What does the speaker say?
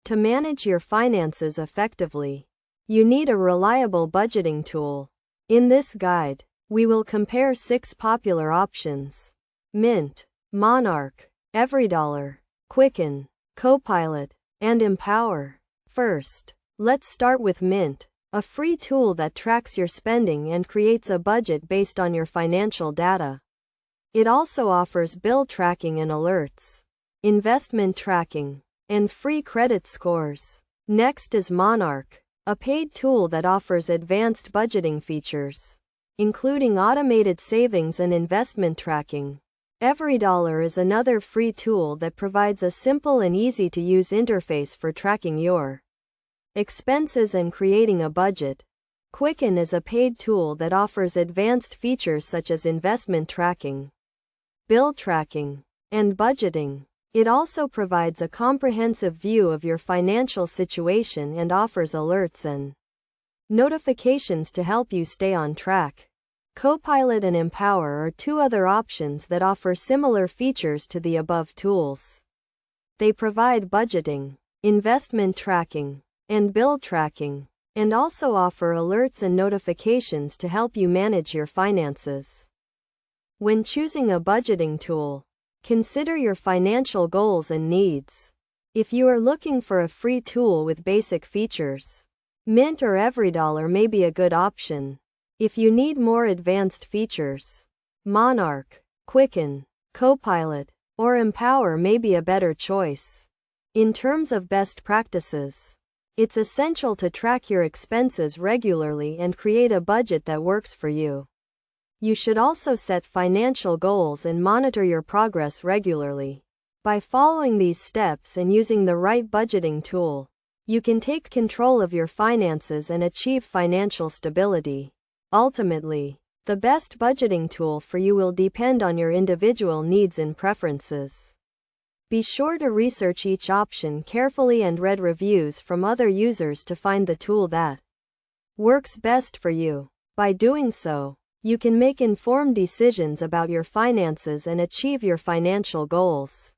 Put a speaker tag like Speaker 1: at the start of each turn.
Speaker 1: To manage your finances effectively, you need a reliable budgeting tool. In this guide, we will compare 6 popular options: Mint, Monarch, Everydollar, Quicken, Copilot, and Empower. First, let's start with Mint, a free tool that tracks your spending and creates a budget based on your financial data. It also offers bill tracking and alerts, investment tracking, and free credit scores. Next is Monarch, a paid tool that offers advanced budgeting features, including automated savings and investment tracking. Everydollar is another free tool that provides a simple and easy-to-use interface for tracking your expenses and creating a budget. Quicken is a paid tool that offers advanced features such as investment tracking, bill tracking, and budgeting. It also provides a comprehensive view of your financial situation and offers alerts and notifications to help you stay on track. Copilot and Empower are 2 other options that offer similar features to the above tools. They provide budgeting, investment tracking, and bill tracking, and also offer alerts and notifications to help you manage your finances. When choosing a budgeting tool, consider your financial goals and needs. If you are looking for a free tool with basic features, Mint or Everydollar may be a good option. If you need more advanced features, Monarch, Quicken, Copilot, or Empower may be a better choice. In terms of best practices, it's essential to track your expenses regularly and create a budget that works for you. You should also set financial goals and monitor your progress regularly. By following these steps and using the right budgeting tool, you can take control of your finances and achieve financial stability. Ultimately, the best budgeting tool for you will depend on your individual needs and preferences. Be sure to research each option carefully and read reviews from other users to find the tool that works best for you. By doing so, you can make informed decisions about your finances and achieve your financial goals.